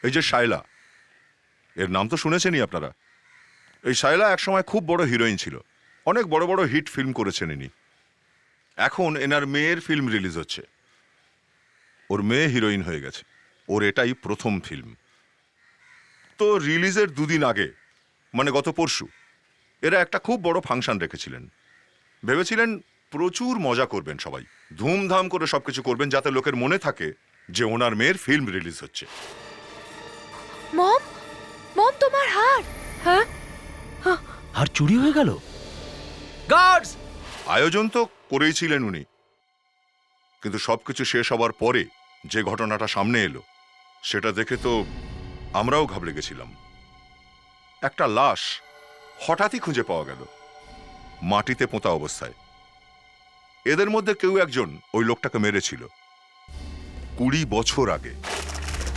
এই যে শায়লা, এর নাম তো শুনেছেনই আপনারা। এই শায়লা একসময় খুব বড় হিরোইন ছিল, অনেক বড় বড় হিট ফিল্ম করেছেন ইনি। এখন এনার মেয়ের ফিল্ম রিলিজ হচ্ছে, ওর মেয়ে হিরোইন হয়ে গেছে, ওর এটাই প্রথম ফিল্ম। তো রিলিজের দুদিন আগে, মানে গত পরশু, এরা একটা খুব বড় ফাংশন রেখেছিলেন। ভেবেছিলেন প্রচুর মজা করবেন, সবাই ধুমধাম করে সবকিছু করবেন, যাতে লোকের মনে থাকে যে ওনার মেয়ের ফিল্ম রিলিজ হচ্ছে। মম, মম তোমার হার। হ্যাঁ, আর চুরি হয়ে গেল। গার্ডস! আয়োজন তো করেইছিলেন উনি, কিন্তু সবকিছু শেষ হবার পরে যে ঘটনাটা সামনে এলো সেটা দেখে তো আমরাও ঘাবড়ে গেছিলাম। একটা লাশ হঠাৎই খুঁজে পাওয়া গেল, মাটিতে পোঁতা অবস্থায়। এদের মধ্যে কেউ একজন ওই লোকটাকে মেরেছিল 20 বছর আগে।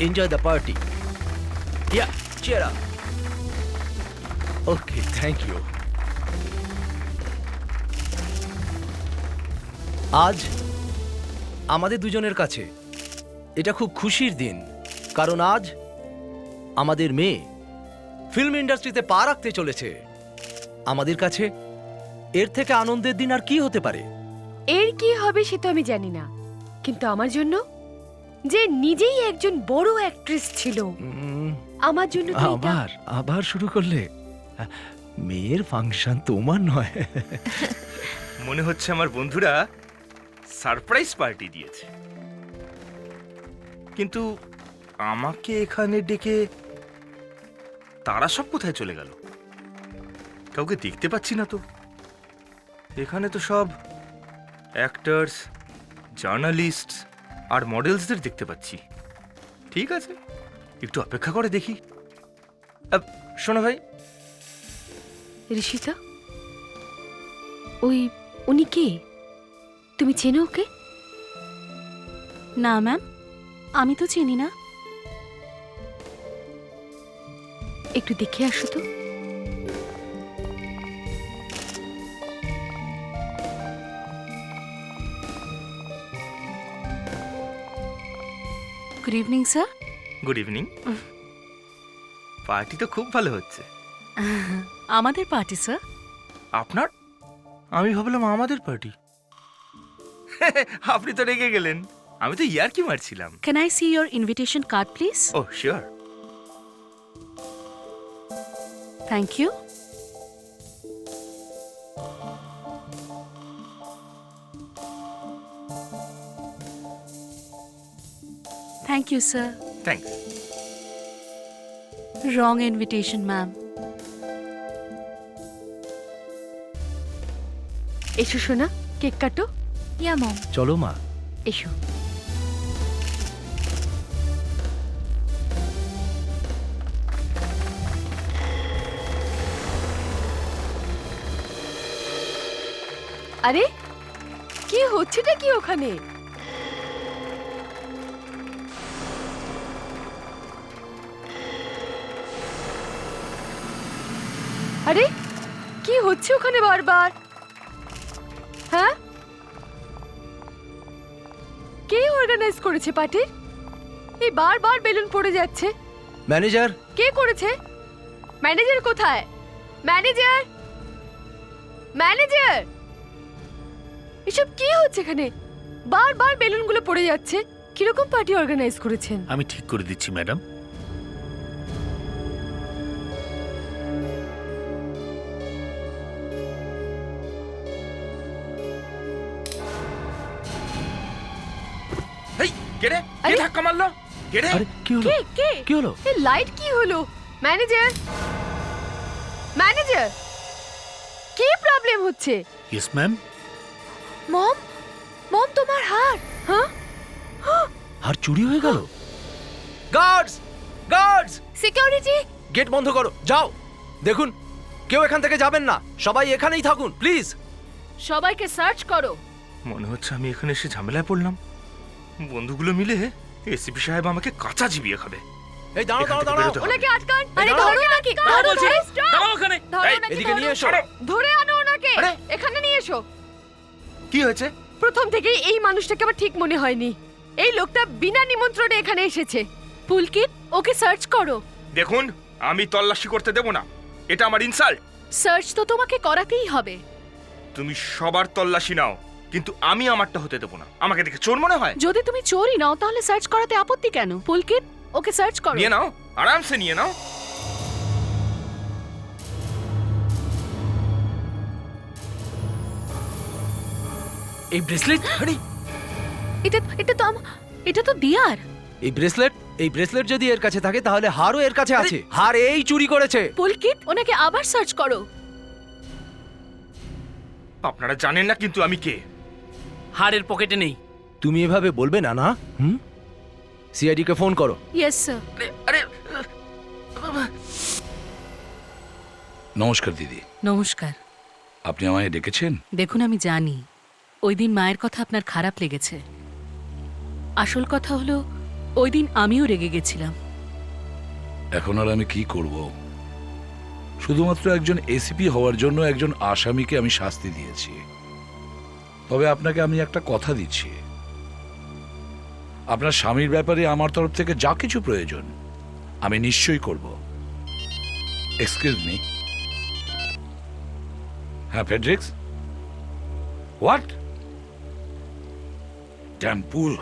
Enjoy the party. Yeah, cheer up. Okay, thank you. আজ আমাদের দুজনের কাছে এটা খুব খুশির দিন, কারণ আজ আমাদের মেয়ে ফিল্ম ইন্ডাস্ট্রিতে পা রাখতে চলেছে। আমাদের কাছে এর থেকে আনন্দের দিন আর কি হতে পারে? এর কি হবে সে তো আমি জানি না, কিন্তু আমার জন্য, যে নিজেই একজন বড় অ্যাক্ট্রেস ছিল, আমার জন্য তো এটা- আবার শুরু করলে? মেয়ের ফাংশন তোমার নয়। মনে হচ্ছে আমার বন্ধুরা সারপ্রাইজ পার্টি দিয়েছে, কিন্তু আমাকে এখানে ডেকে তারা সব কোথায় চলে গেল? কাউকে দেখতে পাচ্ছি না তো। এখানে তো সব অ্যাক্টরস, জার্নালিস্ট আর মডেলসদের দেখতে পাচ্ছি। ঠিক আছে, একটু অপেক্ষা করে দেখি। শোনো ভাই, ঋষিতা, উনি কে? তুমি চেনো ওকে? না ম্যাম, আমি তো চিনি না। একটু দেখে আসো তো। Good evening sir. Good evening. Party তো খুব ভালো হচ্ছে। আমাদের পার্টি স্যার। আপনার? আমি ভাবলাম আমাদের পার্টি। আপনি তো রেগে গেলেন, আমি তো ইয়ার্কি মারছিলাম। Can I see your invitation card please? Oh sure. Thank you. Thank you sir. Thanks. Wrong invitation ma'am. এসো সোনা, কেক কাটো। ইয়া মম। চলো মা। এসো। আরে কি হচ্ছেটা কি ওখানে? আরে কি হচ্ছে ওখানে বারবার? হ্যাঁ, কে অর্গানাইজ করেছে পার্টি? এই বারবার বেলুন পড়ে যাচ্ছে। ম্যানেজার। কে করেছে? ম্যানেজার কোথায়? ম্যানেজার, ম্যানেজার, এসব কি হচ্ছে এখানে? বারবার বেলুনগুলো পড়ে যাচ্ছে। কিরকম পার্টি অর্গানাইজ করেছেন? আমি ঠিক করে দিচ্ছি ম্যাডাম। এই কে রে? কে আরে? ধাক্কা মারলো? কে রে? আরে কি হলো? কে কে কি হলো? এই লাইট কি হলো? ম্যানেজার, ম্যানেজার, কি প্রবলেম হচ্ছে? Yes ma'am. মম, মম তোমার হার। হ্যাঁ, আর চুরি হয়ে গেল। গার্ডস! গার্ডস! সিকিউরিটি, গেট বন্ধ করো, যাও। দেখুন, কেউ এখান থেকে যাবেন না, সবাই এখানেই থাকুন প্লিজ। সবাইকে সার্চ করো। মনে হচ্ছে আমি এখানে এসে ঝামেলায় পড়লাম। বন্ধুগুলো মিলে এসিপি সাহেব আমাকে কাঁচা চিবিয়ে খাবে। এই দাঁড়াও এখান দাঁড়াও থেকে দাঁড়াও। বেরোতে হবে। ওনাকে আটকান। এই আরে দাঁড়াও। ধরো নাকি? দাঁড়াও ধরো, বলছি। ধরো, stop! দাঁড়াও ওখানে। ধরো এই, নাকি, এদিকে ধরো। নিয়ে এসো। ধরে আনো ওনাকে। আরে! এখানে নিয়ে এসো। কি হয়েছে? প্রথম থেকেই এই মানুষটাকে আমার ঠিক মনে হয়নি। এই লোকটা বিনা নিমন্ত্রণে এখানে এসেছে। পুলকিত, ওকে সার্চ করো। দেখুন, আমি তল্লাশি করতে দেব না, এটা আমার ইনসাল্ট। সার্চ তো তোমাকে করাতেই হবে। তুমি সবার তল্লাশি নাও, কিন্তু আমি আমারটা হতে দেবো না। আমাকে দেখে চোর মনে হয়? যদি তুমি চোরই নাও তাহলে সার্চ করাতে আপত্তি কেন? পুলকিত, ওকে সার্চ করো। নিয়ে নাও, আরামসে নিয়ে নাও। এই ব্রেসলেট, এটা তো দিয়ার। এই ব্রেসলেট যদি এর কাছে থাকে তাহলে হারও এর কাছে আছে। হার এই চুরি করেছে। পুলকিত, ওনাকে আবার সার্চ করো। আপনারা জানেন না কিন্তু আমি কে। হাড়ের পকেটে নেই। তুমি এভাবে বলবে না, না? সিআইডি কে ফোন করো। Yes sir. আরে নমস্কার দিদি, নমস্কার। আপনি আমায় ডেকেছেন? দেখুন, আমি জানি ওই দিন মায়ের কথা আপনার খারাপ লেগেছে। আসল কথা হলো ওই দিন আমিও রেগে গেছিলাম। এখন আর আমি কি করব? শুধুমাত্র একজন এসিপি হওয়ার জন্য একজন আসামিকে আমি শাস্তি দিয়েছি। তবে আপনাকে আমি একটা কথা দিচ্ছি, আপনার স্বামীর ব্যাপারে আমার তরফ থেকে যা কিছু প্রয়োজন আমি নিশ্চয়ই করব। Excuse me. হ্যাঁ ফেডরিক্স, হোয়াট? টেম্পুল।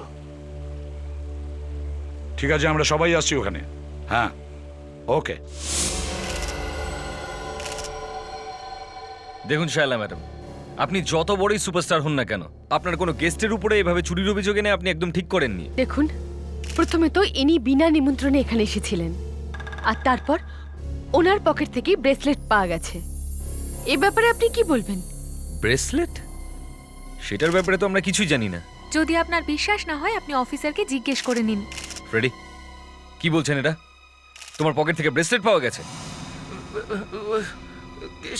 ঠিক আছে, আমরা সবাই আসছি ওখানে। হ্যাঁ, ওকে। দেখুন শায়লা ম্যাডাম, আপনি যত বড়ই সুপারস্টার হন না কেন, আপনার কোনো গেস্টের উপরে এভাবে চুরির অভিযোগ এনে আপনি একদম ঠিক করেননি। দেখুন, প্রথমে তো ইনি বিনা নিমন্ত্রণে এখানে এসেছিলেন, আর তারপর ওনার পকেট থেকে ব্রেসলেট পাওয়া গেছে। এ ব্যাপারে আপনি কি বলবেন? ব্রেসলেট? সেটার ব্যাপারে তো আমরা কিছুই জানি না। যদি আপনার বিশ্বাস না হয় আপনি অফিসারকে জিজ্ঞেস করে নিন। ফ্রেডি, কি বলছেন এটা? তোমার পকেট থেকে ব্রেসলেট পাওয়া গেছে?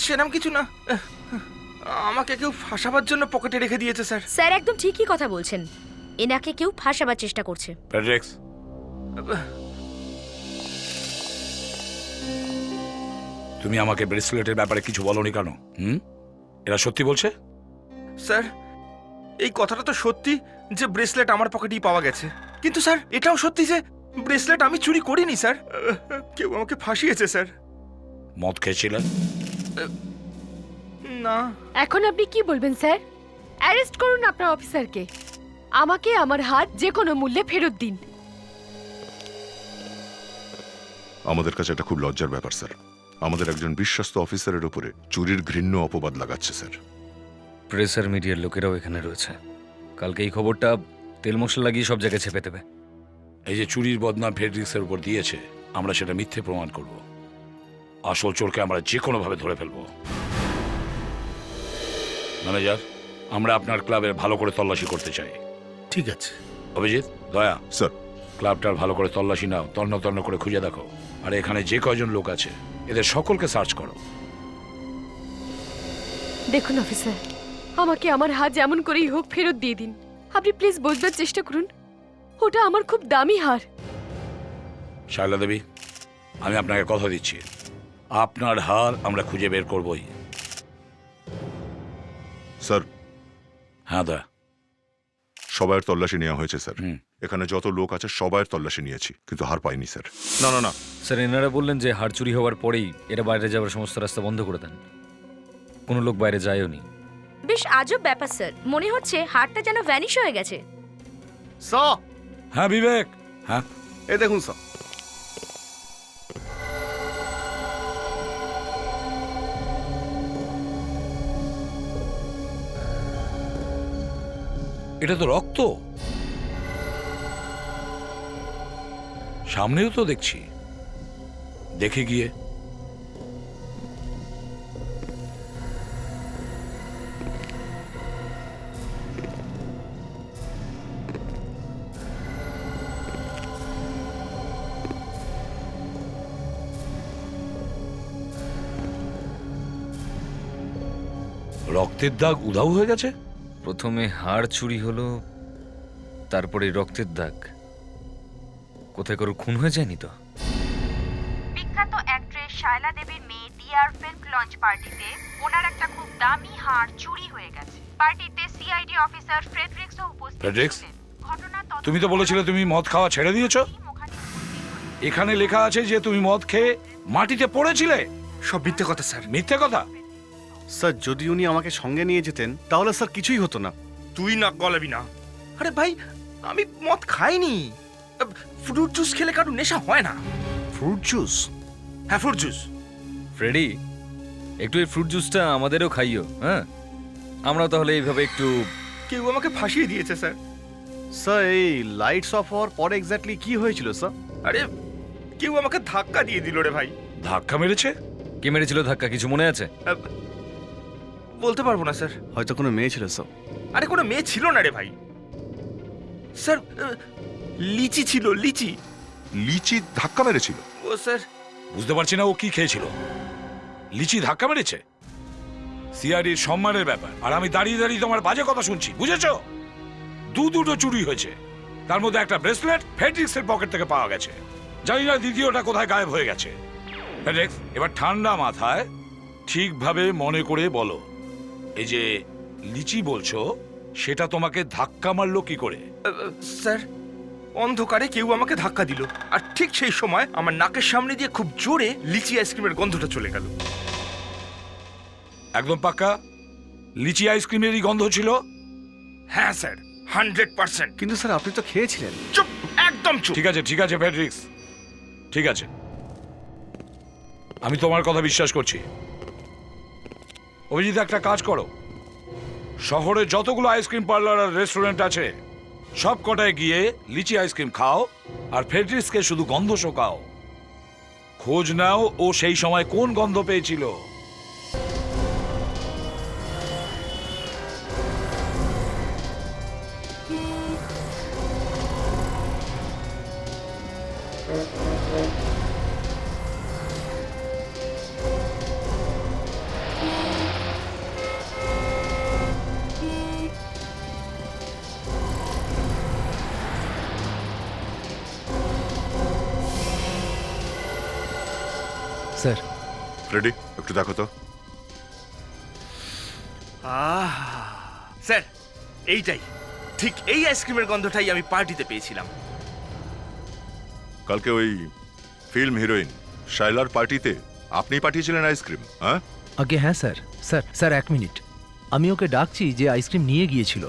সেরকম কিছু না, আমাকে কেউ ফাঁসাবার জন্য পকেটে রেখে দিয়েছে স্যার। স্যার একদম ঠিকই কথা বলছেন, এনাকে কেউ ফাঁসাবার চেষ্টা করছে। ফেডরিক্স, তুমি আমাকে ব্রেসলেটের ব্যাপারে কিছু বলনি কেন? এরা সত্যি বলছে? স্যার, এই কথাটা তো সত্যি যে ব্রেসলেট আমার পকেটেই পাওয়া গেছে, কিন্তু স্যার এটাও সত্যি যে ব্রেসলেট আমি চুরি করিনি স্যার। কেউ আমাকে ফাঁসিয়েছে স্যার। মদ খেয়েছিলেন? না। এখন আপনি কি বলবেন স্যার? অ্যারেস্ট করুন আপনার অফিসারকে। আমাকে আমার হাত যে কোনো মূল্যে ফেরত দিন। আমাদের কাছে একটা খুব লজ্জার ব্যাপার স্যার, আমাদের একজন বিশ্বস্ত অফিসারের উপরে চুরির ঘৃণ্য অপবাদ লাগাচ্ছে স্যার। প্রেস আর মিডিয়ার লোকেরাও এখানে রয়েছে। কালকে এই খবরটা তেল মশলা লাগিয়ে সব জায়গায় ছেপে দেবে। এই যে চুরির বদনাম ফেডরিক্সের উপর দিয়েছে, আমরা সেটা মিথ্যে প্রমাণ করব। আসল চোরকে আমরা যে কোনোভাবে ধরে ফেলবো। ম্যানেজার, আমরা আপনার ক্লাবের ভালো করে তল্লাশি করতে চাই। ঠিক আছে। অভিজিৎ, দয়া, স্যার, ক্লাবটার ভালো করে তল্লাশি নাও, তন্ন তন্ন করে খুঁজে দেখো। আর এখানে যে কয়জন লোক আছে এদের সকলকে সার্চ করো। দেখুন অফিসার, আমাকে আমার হাত যেমন করেই হোক ফেরত দিয়ে দিন। আপনি প্লিজ বোঝবার চেষ্টা করুন, ওটা আমার খুব দামি হার। শায়লা দেবী, আমি আপনাকে কথা দিচ্ছি, আপনার হার আমরা খুঁজে বের করবই। স্যার, হ্যাঁ দয়া। সবাইয়ের তল্লাশি নেওয়া হয়েছে স্যার। হুম। এখানে যত লোক আছে সবাইয়ের তল্লাশি নিয়েছি, কিন্তু হার পাইনি স্যার। না না না স্যার, এনারা বললেন যে হাড় চুরি হওয়ার পরেই এরা বাইরে যাওয়ার সমস্ত রাস্তা বন্ধ করে দেন। কোনো লোক বাইরে যায়ও নি। বেশ আজব ব্যাপার স্যার, মনে হচ্ছে হারটা যেন ভ্যানিশ হয়ে গেছে। হ্যাঁ বিবেক, হ্যাঁ এ দেখুন স্যার, এটা তো রক্ত, সামনেও তো দেখছি। দেখে গিয়ে রক্তের দাগ উধাও হয়ে গেছে। প্রথমে হাড় চুরি হলো, তারপরে রক্তের দাগ। কোথায় কারোর খুন হয়ে যায়নি তো? বিখ্যাত অ্যাক্ট্রেস শায়লা দেবীর মেয়ে দিয়ার ফিল্ম লঞ্চ পার্টিতে ওনার একটা খুব দামি হার চুরি হয়ে গেছে। পার্টিতে সিআইডি অফিসার ফ্রেডরিক্সও উপস্থিত ফ্রেডরিক্স, ছিলেন। ঘটনা তুমি তো বলেছিলে তুমি মদ খাওয়া ছেড়ে দিয়েছো। ওখানে উপস্থিত হয়ে এখানে লেখা আছে যে তুমি মদ খেয়ে মাটিতে পড়েছিলে। সব মিথ্যে কথা স্যার। মিথ্যে কথা? স্যার যদি উনি আমাকে সঙ্গে নিয়ে যেতেন তাহলে স্যার কিছুই হতো না। তুই না গলাবি না। আরে ভাই, আমি মদ খাইনি। ফ্রুট জুস খেলে কারো নেশা হয় না। Fruit juice? হ্যাঁ, ফ্রুট জুস। ফ্রেডি, একটু এই ফ্রুট জুসটা আমাদেরও খাইও, হ্যাঁ? আমরাও তাহলে এইভাবে একটু... কেউ আমাকে ফাঁসিয়ে দিয়েছে স্যার। স্যার এই লাইটস অফ হওয়ার পরে এক্স্যাক্টলি কি হয়েছিল স্যার? আরে কেউ আমাকে ধাক্কা দিয়ে দিল রে ভাই। ধাক্কা মেরেছে? কে মেরেছিল ধাক্কা, কিছু মনে আছে? বলতে পারবো না স্যার। হয়তো কোনো মেয়ে ছিল স্যার। আরে কোনো মেয়ে ছিল না রে ভাই। স্যার, লিচি ছিল, লিচি। লিচি ধাক্কা মেরেছিল? ও স্যার, বুঝতে পারছি না ও কি খেয়েছিল। লিচি ধাক্কা মেরেছে? সিআইডির সম্মানের ব্যাপার, আর আমি দাঁড়িয়ে দাঁড়িয়ে তোমার বাজে কথা শুনছি, বুঝেছো? দুটো চুরি হয়েছে, তার মধ্যে একটা ব্রেসলেট ফেডরিক্সের পকেট থেকে পাওয়া গেছে। জানি না দ্বিতীয়টা কোথায় গায়েব হয়ে গেছে। ফেডরিক্স, এবার ঠান্ডা মাথায় ঠিকভাবে মনে করে বলো, এই যে লিচি বলছো সেটা তোমাকে ধাক্কা মারলো কি করে? স্যার, অন্ধকারে কেউ আমাকে ধাক্কা দিল, আর ঠিক সেই সময় আমার নাকের সামনে দিয়ে খুব জোরে লিচি আইসক্রিমের গন্ধটা চলে গেল। একদম পাক্কা লিচি আইসক্রিমেরই গন্ধ ছিল? হ্যাঁ স্যার, 100%। কিন্তু স্যার আপনি তো খেয়েছিলেন। চুপ, একদম চুপ। ঠিক আছে ফেডরিক্স, ঠিক আছে, আমি তোমার কথা বিশ্বাস করছি। অভিজিৎ, একটা কাজ করো, শহরে যতগুলো আইসক্রিম পার্লার আর রেস্টুরেন্ট আছে সব কটায় গিয়ে লিচি আইসক্রিম খাও, আর ফেডরিক্সকে শুধু গন্ধ শোকাও। খোঁজ নাও ও সেই সময় কোন গন্ধ পেয়েছিল। স্যার, ফ্রেডি, একটু দেখো তো। স্যার, এইটাই ঠিক, এই আইসক্রিমের গন্ধটাই আমি পার্টিতে পেয়েছিলাম। কালকে ওই ফিল্ম হিরোইন শাইলার পার্টিতে আপনি পাঠিয়েছিলেন আইসক্রিম, হ্যাঁ? আগে হ্যাঁ স্যার। স্যার স্যার 1 মিনিট, আমি ওকে ডাকছি যে আইসক্রিম নিয়ে গিয়েছিল।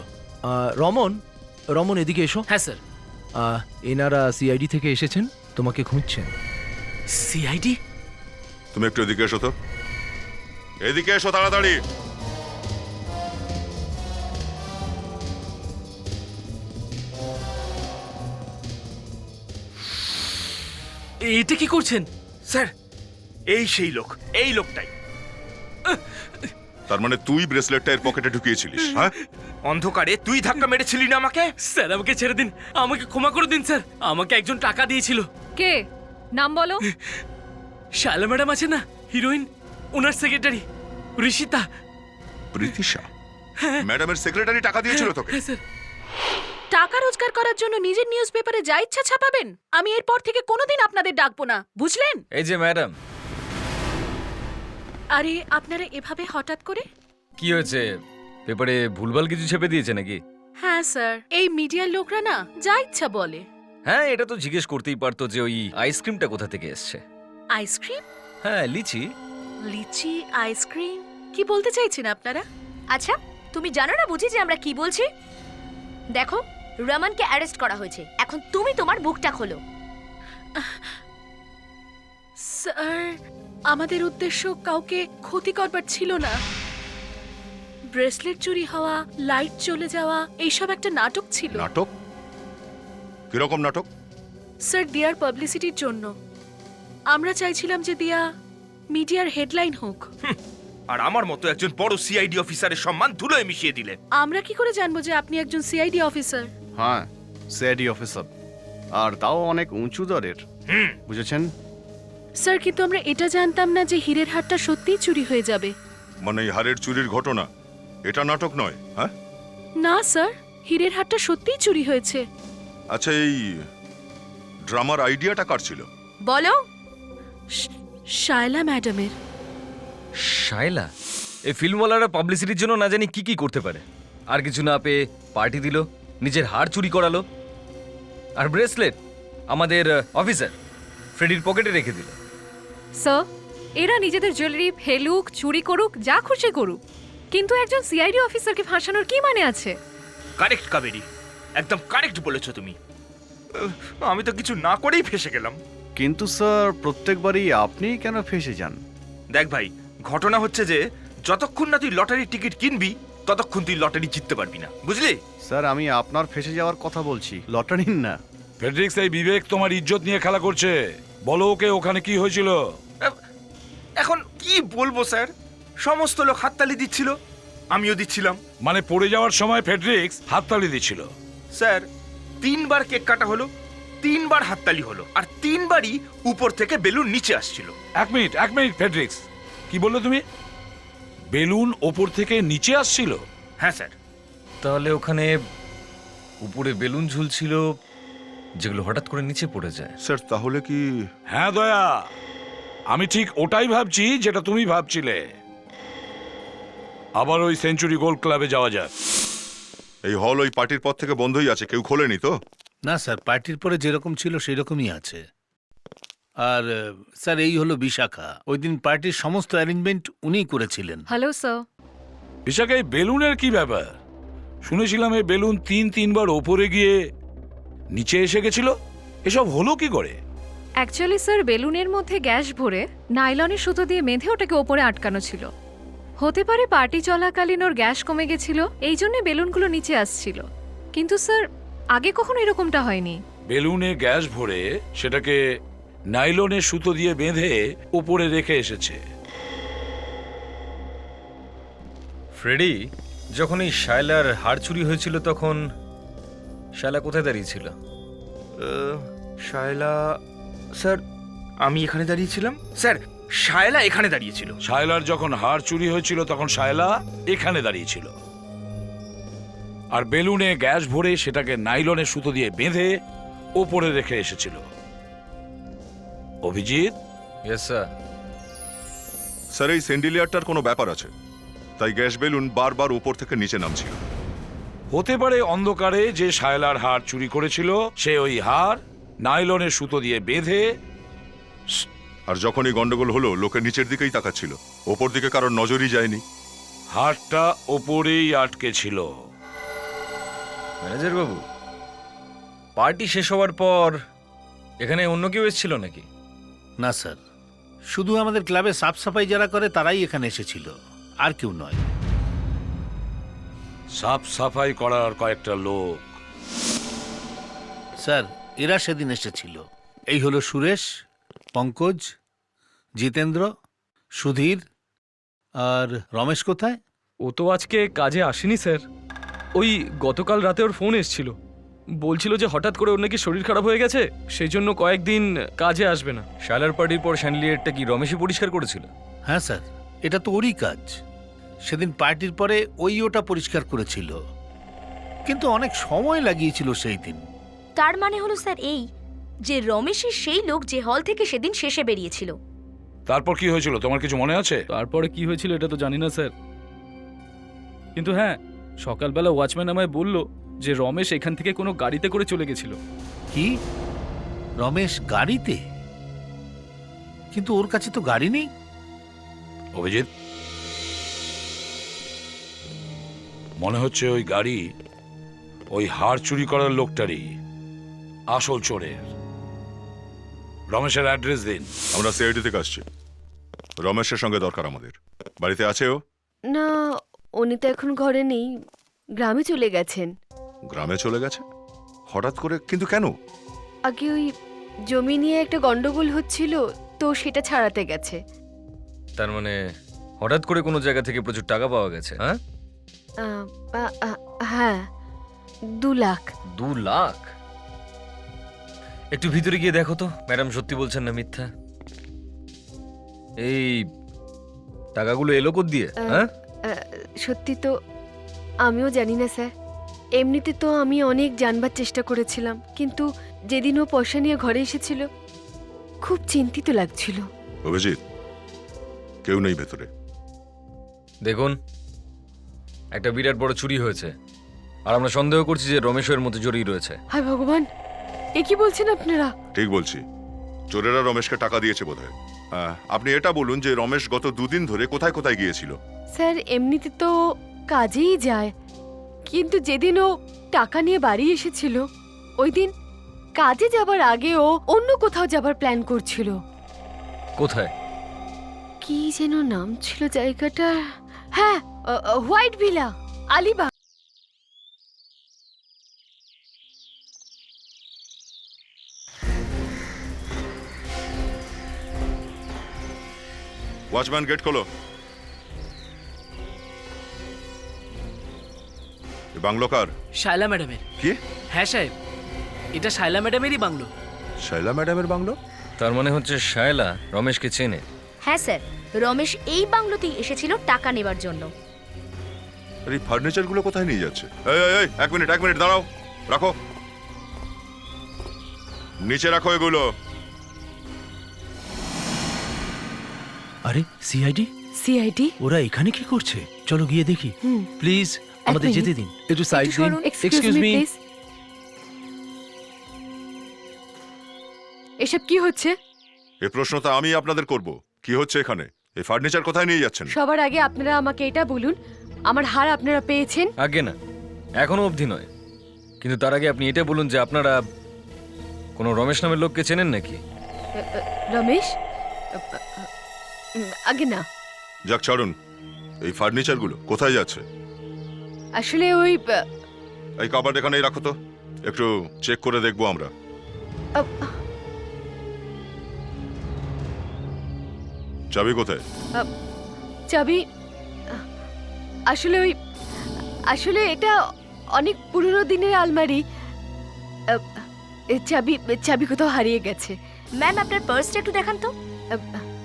রমন এদিকে এসো। হ্যাঁ স্যার। এনারা সিআইডি থেকে এসেছেন, তোমাকে খুঁজছেন। সিআইডি? তুমি একটু এদিকে এসো তো, এদিকে এসো তাড়াতাড়ি। এটা কি করছেন? স্যার, এই সেই লোক, এই লোকটাই। তার মানে তুই ব্রেসলেটটা এর পকেটে ঢুকিয়েছিলিস, হ্যাঁ? অন্ধকারে তুই ধাক্কা মেরেছিলি না আমাকে? স্যার, আমাকে ছেড়ে দিন, আমাকে ক্ষমা করে দিন স্যার। আমাকে একজন টাকা দিয়েছিল। কে? নাম বলো। শায়লা ম্যাডাম আছে না, হিরোইন, ওনার সেক্রেটারি ঋষিতা। প্রীতিশা ম্যাডামের সেক্রেটারি টাকা দিয়েছিল তোকে? হ্যাঁ স্যার। টাকা রোজগার করার জন্য নিজের নিউজ পেপারে যা ইচ্ছা ছাপাবেন। আমি এরপর থেকে কোনোদিন আপনাদের ডাকবো না, বুঝলেন? এই যে ম্যাডাম। আরে আপনারা এভাবে হঠাৎ করে? কি হয়েছে, পেপারে ভুলভাল কিছু ছেপে দিয়েছে নাকি? হ্যাঁ স্যার, এই মিডিয়ার লোকরা না যা ইচ্ছা বলে। হ্যাঁ, এটা তো জিজ্ঞেস করতেই পারতো যে ওই আইসক্রিমটা কোথা থেকে এসছে। আইসক্রিম? হ্যাঁ, লিচি। লিচি আইসক্রিম? কি বলতে চাইছেন আপনারা? আচ্ছা, তুমি জানো না বুঝি যে আমরা কি বলছি? দেখো, রমনকে অ্যারেস্ট করা হয়েছে, এখন তুমি তোমার বুকটা খোলো। স্যার, আমাদের উদ্দেশ্য কাউকে ক্ষতি করবার ছিল না। ব্রেসলেট চুরি হওয়া, লাইট চলে যাওয়া, এইসব একটা নাটক ছিল। নাটক? কিরকম নাটক? স্যার, দিয়ার পাবলিসিটির জন্য আমরা চাইছিলাম যে দিয়া মিডিয়ার হেডলাইন হোক। আর আমার মতো একজন বড় সিআইডি অফিসারের সম্মান ধুলোয় মিশিয়ে দিলে। আমরা কি করে জানবো যে আপনি একজন সিআইডি অফিসার? হ্যাঁ, সিআইডি অফিসার, আর তাও অনেক উঁচু দরের, বুঝেছেন? স্যার, কিন্তু আমরা এটা জানতাম না যে হীরের হারটা সত্যিই চুরি হয়ে যাবে। মানে এই হারের চুরির ঘটনা, এটা নাটক নয়, হ্যাঁ? না স্যার, হীরের হারটা সত্যিই চুরি হয়েছে। আচ্ছা, এই ড্রামার আইডিয়াটা কার ছিল? বলো। শায়লা ম্যাডামের। শায়লা? এই ফিল্মওয়ালারা পাবলিসিটির জন্য না জানি কি কি করতে পারে। আর কিছু না পেয়ে পার্টি দিল, নিজের হার চুরি করালো, আর ব্রেসলেট আমাদের অফিসার ফ্রেডির পকেটে রেখে দিল। স্যার, এরা নিজেদের জুয়েলারি ফেলুক, চুরি করুক, যা খুশি করুক, কিন্তু একজন সিআইডি অফিসারকে ফাঁসানোর কি মানে আছে? কারেক্ট কাবেরি, একদম কারেক্ট বলেছো তুমি। আমি তো কিছু না করেই ফেসে গেলাম। কিন্তু স্যার প্রত্যেকবারই আপনি কেন ফেসে যান? দেখ ভাই, ঘটনা হচ্ছে যে যতক্ষণ না তুই লটারির টিকিট কিনবি ততক্ষণ তুই লটারি জিততে পারবি না, বুঝলি? স্যার আমি আপনার ফেসে যাওয়ার কথা বলছি, লটারির না। ফেডরিক্স, এই বিবেক তোমার ইজ্জত নিয়ে খেলা করছে। বলো ওকে ওখানে কি হয়েছিল। এখন কি বলবো স্যার, সমস্ত লোক হাততালি দিচ্ছিল, আমিও দিচ্ছিলাম। মানে পড়ে যাওয়ার সময় ফেডরিক্স হাততালি দিচ্ছিল। স্যার 3বার কেক কাটা হলো, 3বার হাততালি হলো, আর 3বারই উপর থেকে বেলুন নিচে আসছিল। এক মিনিট ফেডরিক্স, কি বললে তুমি? বেলুন ওপর থেকে নিচে আসছিল? হ্যাঁ স্যার। তাহলে ওখানে উপরে বেলুন ঝুলছিল যেগুলো হঠাৎ করে নিচে পড়ে যায়। স্যার তাহলে কি? হ্যাঁ দয়া, আমি ঠিক ওটাই ভাবছি যেটা তুমি ভাবছিলে। আবার ওই সেঞ্চুরি গোল্ড ক্লাবে যাওয়া যাক। এই হল ওই পার্টির পর থেকে বন্ধই আছে, কেউ খোলেনি তো? না স্যার, পার্টির পরে যেরকম ছিল সেরকমই আছে। আর স্যার এই হলো বিশাখা, ওই দিন পার্টির সমস্ত অ্যারেঞ্জমেন্ট উনিই করেছিলেন। Hello sir. বিশাখা, এই বেলুনের কি ব্যাপার? শুনেছিলাম এই বেলুন তিনবার ওপরে গিয়ে নিচে এসে গেছিল, এসব হলো কি করে? অ্যাকচুয়ালি স্যার, বেলুনের মধ্যে গ্যাস ভরে নাইলনের সুতো দিয়ে বেঁধে ওটাকে ওপরে আটকানো ছিল। হতে পারে পার্টি চলাকালীন ওর গ্যাস কমে গেছিল, এই জন্য বেলুনগুলো নিচে আসছিল। কিন্তু স্যার আগে কখনো এরকমটা হয়নি। বেলুনে গ্যাস ভরে সেটাকে নাইলনের সুতো দিয়ে বেঁধে ওপরে রেখে এসেছে। ফ্রেডি, যখন এই শায়লার হাড় চুরি হয়েছিল তখন শায়লা কোথায় দাঁড়িয়েছিল? শায়লা, স্যার আমি এখানে দাঁড়িয়েছিলাম। স্যার শায়লা এখানে দাঁড়িয়েছিল। শায়লার যখন হাড় চুরি হয়েছিল তখন শায়লা এখানে দাঁড়িয়েছিল, আর বেলুনে গ্যাস ভরে সেটাকে নাইলনের সুতো দিয়ে বেঁধে ওপরে রেখে এসেছিল। অভিজিৎ? Yes sir. স্যার এই সেন্ডিলিয়ারটার কোনো ব্যাপার আছে, তাই গ্যাস বেলুন বারবার উপর থেকে নিচে নামছিল। হতে পারে অন্ধকারে যে শায়লার হাড় চুরি করেছিল সে ওই হাড় নাইলনের সুতো দিয়ে বেঁধে, আর যখনই গন্ডগোল হলো লোকে নিচের দিকেই তাকাচ্ছিল, ওপর দিকে কারোর নজরই যায়নি। হাড়টা ওপরেই আটকে ছিল। ম্যানেজার বাবু, পার্টি শেষ হওয়ার পর এখানে অন্য কেউ এসেছিল নাকি? না স্যার, শুধু আমাদের ক্লাবে সাফ সাফাই যারা করে তারাই এখানে এসেছিল, আর কেউ নয়। সাফ সাফাই করার কয়েকটা লোক। স্যার এরা সেদিন এসেছিল। এই হলো সুরেশ, পঙ্কজ, জিতেন্দ্র, সুধীর আর রমেশ কোথায়? ও তো আজকে কাজে আসেনি স্যার। ওই গতকাল রাতে ওর ফোন এসেছিল, বলছিল যে হঠাৎ করে ওর নাকি শরীর খারাপ হয়ে গেছে, সেই জন্য কয়েকদিন কাজে আসবে না। শায়লার পার্টির পর স্যান্ডলিয়ারটা কি রমেশই পরিষ্কার করেছিল? হ্যাঁ স্যার, এটা তো ওরই কাজ। সেদিন পার্টির পরে ওই ওটা পরিষ্কার করেছিল, কিন্তু অনেক সময় লাগিয়েছিল সেই দিন। তার মানে হলো স্যার এই যে রমেশই সেই লোক যে হল থেকে সেদিন শেষে বেরিয়েছিল। তারপর কি হয়েছিল তোমার কিছু মনে আছে? তারপরে কি হয়েছিল এটা তো জানি না স্যার, কিন্তু হ্যাঁ, সকালবেলা ওয়াচম্যান আমায় বলল যে রমেশ এখান থেকে কোনো গাড়িতে করে চলে গেছিল। কি? রমেশ গাড়িতে? কিন্তু ওর কাছে তো গাড়ি নেই। অভিজিৎ, মনে হচ্ছে ওই গাড়ি ওই হাড় চুরি করার লোকটারই, আসল চোরের। রমেশের অ্যাড্রেস দিন। আমরা সিআইডি থেকে আসছি, রমেশের সঙ্গে দরকার আমাদের। বাড়িতে আছে ও? না, উনি তো এখন ঘরে নেই, গ্রামে চলে গেছেন। গ্রামে চলে গেছে হঠাৎ করে? কিন্তু কেন? আগে ওই জমি নিয়ে একটা গন্ডগোল হচ্ছিল, তো সেটা ছাড়াতে গেছে। তার মানে হঠাৎ করে কোনো জায়গা থেকে প্রচুর টাকা পাওয়া গেছে? হ্যাঁ, হ্যাঁ, 2 লাখ। 2 লাখ? একটু ভিতরে গিয়ে দেখো তো ম্যাডাম সত্যি বলছেন না মিথ্যা। এই টাকাগুলো এলো কোথা দিয়ে? হ্যাঁ, সত্যি তো আমিও জানি না স্যার। এমনিতে তো আমি অনেক জানবার চেষ্টা করেছিলাম, কিন্তু যেদিন ও পয়সা নিয়ে ঘরে এসেছিল খুব চিন্তিত লাগছিল। অভিজিৎ, কেউ নেই ভেতরে। দেখুন, একটা বিরাট বড় চুরি হয়েছে, আর আমরা সন্দেহ করছি যে রমেশের মধ্যে জড়িয়ে রয়েছে। হায় ভগবান, এ কি বলছেন আপনারা? ঠিক বলছি, চোরেরা রমেশকে টাকা দিয়েছে বোধহয়। আপনি এটা বলুন যে রমেশ গত 2 দিন ধরে কোথায় কোথায় গিয়েছিল? স্যার এমনিতে তো কাজেই যায়, কিন্তু যেদিন ও টাকা নিয়ে বাড়ি এসেছিল ওই দিন কাজে যাবার আগে ও অন্য কোথাও যাবার প্ল্যান করছিল। কোথায়? কি যেন নাম ছিল জায়গাটা? হ্যাঁ, white villa, Alibag. Watchman gate খোলো। এ বাংলো কার? শায়লা ম্যাডামের। কি? হ্যাঁ সাহেব, এটা শায়লা ম্যাডামেরই বাংলো। শাইলা ম্যাডামের বাংলো? তার মানে হচ্ছে শায়লা রমেশকে চেনে। হ্যাঁ স্যার, রমেশ এই বাংলোতেই এসেছিল টাকা নেবার জন্য। আর এই ফার্নিচারগুলো কোথায় নিয়ে যাচ্ছে? এই এই এই, এক মিনিট দাঁড়াও, রাখো, নিচে রাখো এগুলো। আরে সিআইডি? সিআইডি? ওরা এখানে কি করছে? চলো গিয়ে দেখি। প্লিজ আমাদের যেতে দিন। একটু সাইড দিন। Excuse me please. এসব কি হচ্ছে? এই প্রশ্নটা আমি আপনাদের করব। কি হচ্ছে এখানে? এই ফার্নিচার কোথায় নিয়ে যাচ্ছেন? সবার আগে আপনারা আমাকে এটা বলুন, আমার হার আপনারা পেয়েছেন? আগে না, এখনো অবধি নয়। কিন্তু তার আগে আপনি এটা বলুন যে আপনারা কোনো রমেশ নামের লোককে চেনেন নাকি? রমেশ? আগে না। যাক ছাড়ুন, এই ফার্নিচারগুলো কোথায় যাচ্ছে? আসলে ওই এই কাবার্ড এখানেই রাখো তো, একটু চেক করে দেখবো আমরা। চাবি কোথায়? চাবি আসলে এটা অনেক পুরনো দিনের আলমারি। চাবি কোথাও হারিয়ে গেছে। ম্যাম, আপনার পার্সটা একটু দেখান তো।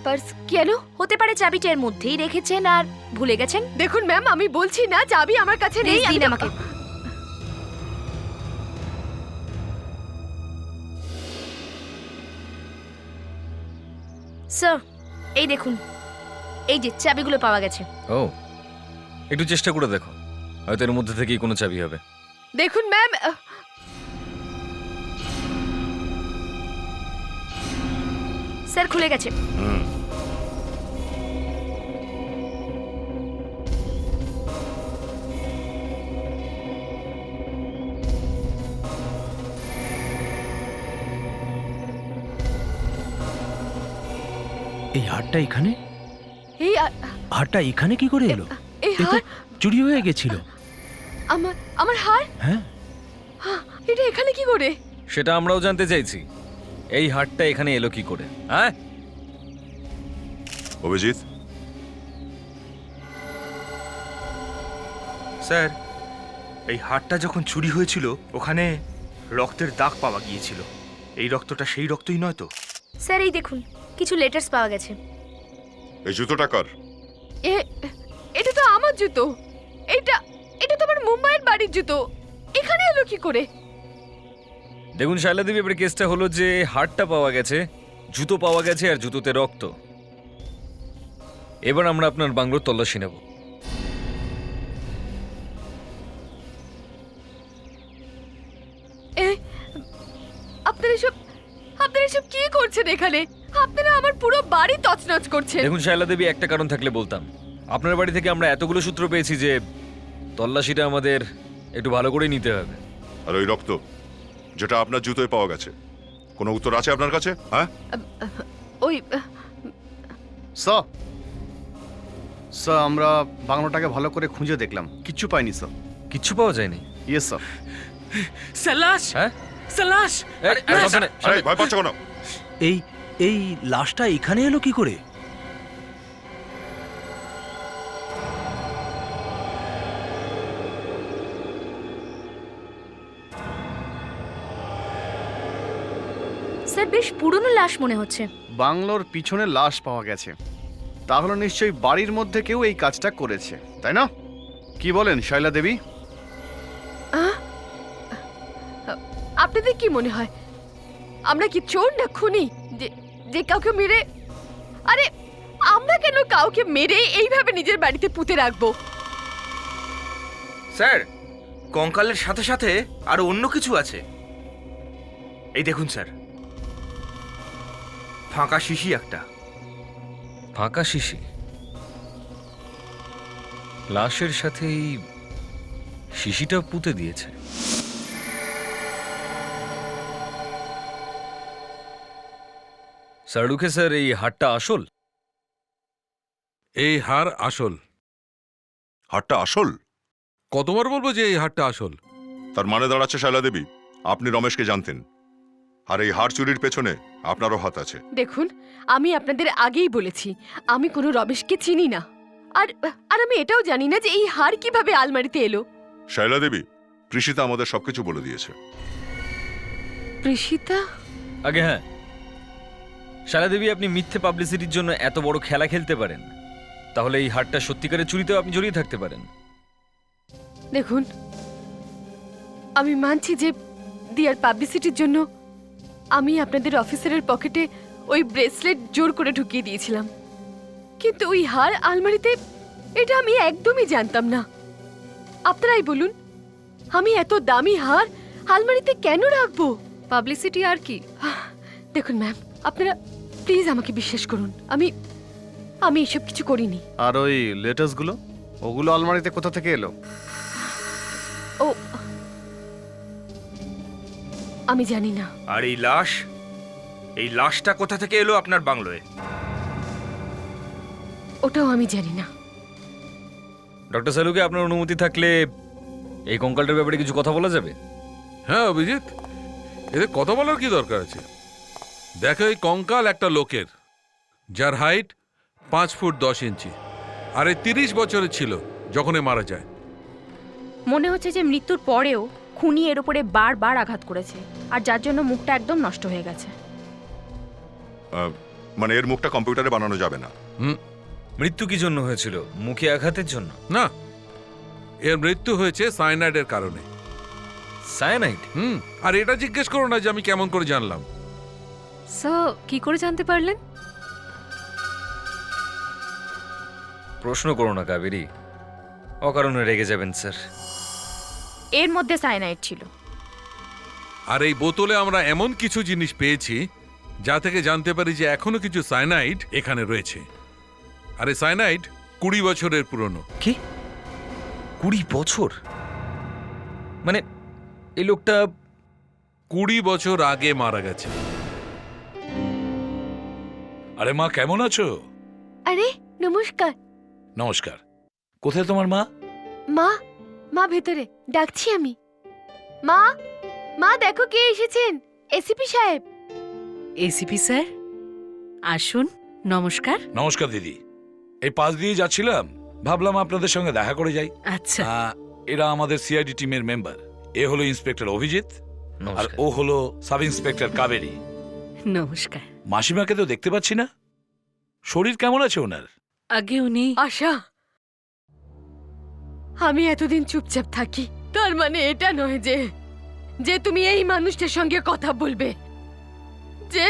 পার্স কেন? হতে পারে চাবিটা এর মধ্যেই রেখেছেন আর ভুলে গেছেন। দেখুন ম্যাম, আমি বলছি না চাবি আমার কাছে নেই। প্লিজ দিন আমাকে। স্যার, এই দেখুন, এই যে চাবিগুলো পাওয়া গেছে। ও, একটু চেষ্টা করে দেখো, হয়তো এর মধ্যে থেকেই কোনো চাবি হবে। দেখুন ম্যাম, স্যার খুলে গেছে। এই হারটা এখানে? এই হারটা এখানে কি করে এলো? এই এ তো হার, চুরি হয়ে গেছিল। আমার হার হ্যাঁ, এটা এখানে কি করে? সেটা আমরাও জানতে চাইছি, এই হাটটা এখানে এলো কি করে? হ্যাঁ অভিজিৎ, স্যার, এই হারটা যখন চুরি হয়েছিল ওখানে রক্তের দাগ পাওয়া গিয়েছিল। এই রক্তটা সেই রক্তই নয় তো? স্যার এই দেখুন, কিছু লেটার্স পাওয়া গেছে। এই জুতোটা কার? এটা তো আমার জুতো। এটা তো আমার মুম্বাইয়ের বাড়ির জুতো। এখানে এলো কি করে? দেখুন শায়লা দেবী, এবারে কেসটা হলো যে হাটটা পাওয়া গেছে, জুতো পাওয়া গেছে আর জুতোতে রক্ত। এবার আমরা আপনার বাংলোর তল্লাশি নেব। আপনারা এসব কি করছেন এখানে? আপনারা আমার পুরো বাড়ি তছনছ করছেন। দেখুন শায়লা দেবী, একটা কারণ থাকলে বলতাম। আপনার বাড়ি থেকে আমরা এতগুলো সূত্র পেয়েছি যে তল্লাশিটা আমাদের একটু ভালো করে নিতে হবে। আর ওই রক্ত যেটা আপনার জুতোয় পাওয়া গেছে, কোনো উত্তর আছে আপনার কাছে? হ্যাঁ, ওই স্যার, আমরা বাংলোটাকে ভালো করে খুঁজে দেখলাম, কিচ্ছু পাইনি স্যার। কিচ্ছু পাওয়া যায়নি? Yes sir. সালাশ, হ্যাঁ সালাশ। ভয় পাচ্ছ কেন? এই লাশটা এখানে এলো কি করে? স্যার, বেশ পুরনো লাশ মনে হচ্ছে। বাংলোর পিছনে লাশ পাওয়া গেছে, তাহলে নিশ্চয়ই বাড়ির মধ্যে কেউ এই কাজটা করেছে, তাই না? কি বলেন শায়লা দেবী? আপনাদের কি মনে হয় আমরা কি চোর না খুনি যে কাউকে মেরে? আরে আমরা কেন কাউকে মেরে এইভাবে নিজের বাড়িতে পুঁতে রাখবো? স্যার, কঙ্কালের সাথে সাথে আরো অন্য কিছু আছে। এই দেখুন স্যার, ফাঁকা শিশি একটা। ফাঁকা শিশি? লাশের সাথে এই শিশিটা পুঁতে দিয়েছে। সারুখে স্যার, এই হারটা আসল? এই হার আসল। হারটা আসল? কতবার বলবো যে এই হারটা আসল? তার মানে দাঁড়াচ্ছে শায়লা দেবী, আপনি রমেশকে জানতেন, আর এই হার চুরির পেছনে আপনারও হাত আছে। দেখুন, আমি আপনাদের আগেই বলেছি আমি কোনো রমেশকে চিনি না, আর আর আমি এটাও জানি না যে এই হার কিভাবে আলমারিতে এলো। শায়লা দেবী, কৃষিতা আমাদের সবকিছু বলে দিয়েছে। কৃষিতা? আগে হ্যাঁ, শালা দেবী, আপনি মিথ্যে পাবলিসিটির জন্য এত বড় খেলা খেলতে পারেন, তাহলে এই হারটা সত্যিকারের চুরিতেও আপনি জড়িয়ে থাকতে পারেন। দেখুন, আমি মানছি যে দিয়ার পাবলিসিটির জন্য আমি আপনাদের অফিসারের পকেটে ওই ব্রেসলেট জোর করে ঢুকিয়ে দিয়েছিলাম, কিন্তু ওই হার আলমারিতে, এটা আমি একদমই জানতাম না। আপনারাই বলুন, আমি এত দামি হার আলমারিতে কেন রাখবো? পাবলিসিটি আর কি? দেখুন ম্যাম, আপনারা প্লিজ আমাকে বিশ্বাস করুন, আমি এসব কিছু করিনি। আর ওই লেটার্সগুলো, ওগুলো আলমারিতে কোথা থেকে এলো? ও, আমি জানি না। আর এই লাশটা কোথা থেকে এলো আপনার বাংলোয়? ওটাও আমি জানি না। ডক্টর সালুকে, আপনার অনুমতি থাকলে এই কঙ্কালটার ব্যাপারে কিছু কথা বলা যাবে? হ্যাঁ অভিজিৎ, এদের কথা বলার কি দরকার আছে? দেখো, এই কঙ্কাল একটা লোকের, যার হাইট 5 ফুট 10 ইঞ্চি, আর এই 30 বছরের ছিল যখন এ মারা যায়। মনে হচ্ছে যে মৃত্যুর পরেও খুনি এর উপরে বারবার আঘাত করেছে, আর যার জন্য মুখটা একদম নষ্ট হয়ে গেছে। মানে এর মুখটা কম্পিউটারে বানানো যাবে না। মৃত্যু কি জন্য হয়েছিল? মুখে আঘাতের জন্য? না, এর মৃত্যু হয়েছে সায়ানাইডের কারণে। সায়ানাইড? আর এটা জিজ্ঞেস করো না যে আমি কেমন করে জানলাম। স্যার, কি করে জানতে পারলেন? প্রশ্ন করো না কাবেরী, অকারণে রেগে যাবেন স্যার। এর মধ্যে সায়ানাইড ছিল। আর এই বোতলে আমরা এমন কিছু জিনিস পেয়েছি যা থেকে জানতে পারি যে এখনো কিছু সায়ানাইড এখানে রয়েছে। আর এই সায়ানাইড 20 বছরের পুরনো। কি? 20 বছর? মানে এই লোকটা 20 বছর আগে মারা গেছে। আরে মা, কেমন আছো? আরে নমস্কার। নমস্কার। কোথায় তোমার মা? মা ভেতরে, ডাকছি আমি। মা দেখো কে এসেছেন, এসিপি সাহেব। এসিপি স্যার, আসুন। নমস্কার। নমস্কার দিদি। এই পাশ দিয়ে যাচ্ছিলাম, ভাবলাম আপনাদের সঙ্গে দেখা করে যাই। আচ্ছা। এরা আমাদের সিআইডি টিমের মেম্বার। এ হলো ইন্সপেক্টর অভিজিৎ, আর ও হলো সাব ইন্সপেক্টর কাবেরী। নমস্কার। মাসিমাকে তো দেখতে পাচ্ছি না, শরীর কেমন আছে ওনার? আগে উনি আশা, আমি এতদিন চুপচাপ থাকি, তার মানে এটা নয় যে তুমি এই মানুষটার সঙ্গে কথা বলবে যে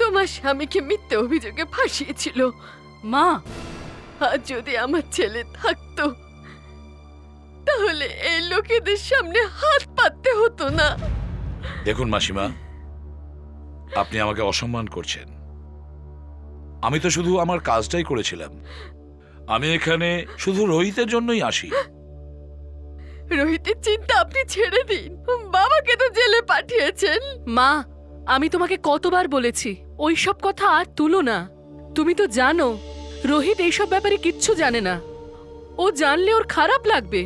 তোমার স্বামীকে মিথ্যে অভিযোগে ফাঁসিয়েছিল। মা, আর যদি আমার ছেলে থাকতো তাহলে এই লোকেদের সামনে হাত পাততে হতো না। দেখুন মাসিমা, আপনি আমাকে অসম্মান করছেন। আমি তো শুধু আমার কাজটাই করেছিলাম। আমি এখানে শুধু রোহিতের জন্যই আসি। রোহিতের চিন্তা আপনি ছেড়ে দিন, বাবাকে তো জেলে পাঠিয়েছেন। মা, আমি তোমাকে কতবার বলেছি ওই সব কথা আর তুলো না। তুমি তো জানো রোহিত এইসব ব্যাপারে কিচ্ছু জানে না। ও জানলে ওর খারাপ লাগবে।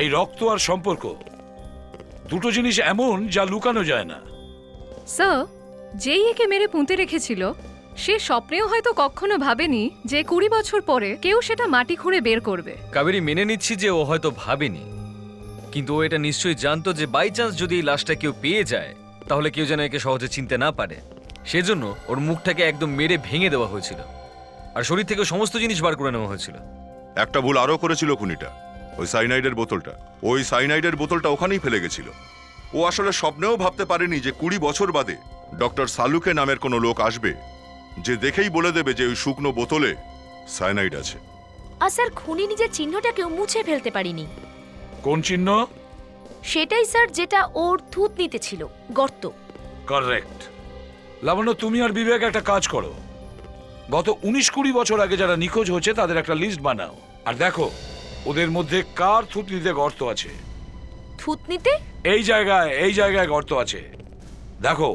এই রক্ত আর সম্পর্ক দুটো জিনিস এমন যা লুকানো যায় না। স্যার, যেই একে মেরে পুঁতে রেখেছিল সে স্বপ্নেও হয়তো কখনো ভাবেনি যে 20 বছর পরে কেউ সেটা মাটি খুঁড়ে বের করবে। কাবেরী, মেনে নিচ্ছি যে ও হয়তো ভাবেনি, কিন্তু ও এটা নিশ্চয়ই জানতো যে বাই চান্স যদি এই লাশটা কেউ পেয়ে যায় তাহলে কেউ যেন একে সহজে চিনতে না পারে। সেজন্য ওর মুখটাকে একদম মেরে ভেঙে দেওয়া হয়েছিল, আর শরীর থেকে সমস্ত জিনিস বার করে নেওয়া হয়েছিল। একটা ভুল আরো করেছিল খুনিটা, ওই সাইনাইডের বোতলটা ওখানেই ফেলে গেছিল। ও আসলে স্বপ্নেও ভাবতে পারেনি যে 20 বছর বাদে ডক্টর সালুকে নামের কোনো লোক আসবে যে দেখেই বলে দেবে যে ওই শুকনো বোতলে সাইনাইড আছে। আর স্যার, খুনি নিজের চিহ্নটাকেও মুছে ফেলতে পারিনি। কোন চিহ্ন? সেটাই স্যার, যেটা ওর থুতনিতে ছিল, গর্ত। কারেক্ট। লাবণ্য, তুমি আর বিবেক একটা কাজ করো, গত 19-20 বছর আগে যারা নিখোঁজ হচ্ছে তাদের একটা লিস্ট বানাও, আর দেখো ওদের মধ্যে কার থুতনিতে গর্ত আছে। থুতনিতে? এই জায়গায় গর্ত আছে, দেখো।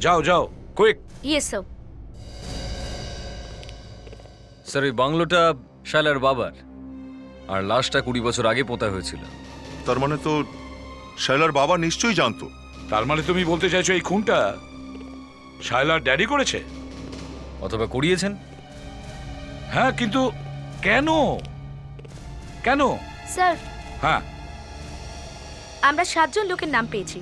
যাও যাও, কুইক। Yes sir. স্যার, ওই বাংলোটা শায়লার বাবার, আর লাশটা 20 বছর আগে পোতা হয়েছিল। তার মানে তো শায়লার বাবা নিশ্চয়ই জানতো। তার মানে তুমি বলতে চাইছো এই খুনটা শায়লার ড্যাডি করেছে? অথবা করিয়েছেন? হ্যাঁ, কিন্তু কেন? কেন? স্যার, হ্যাঁ, আমরা 7 জন লোকের নাম পেয়েছি।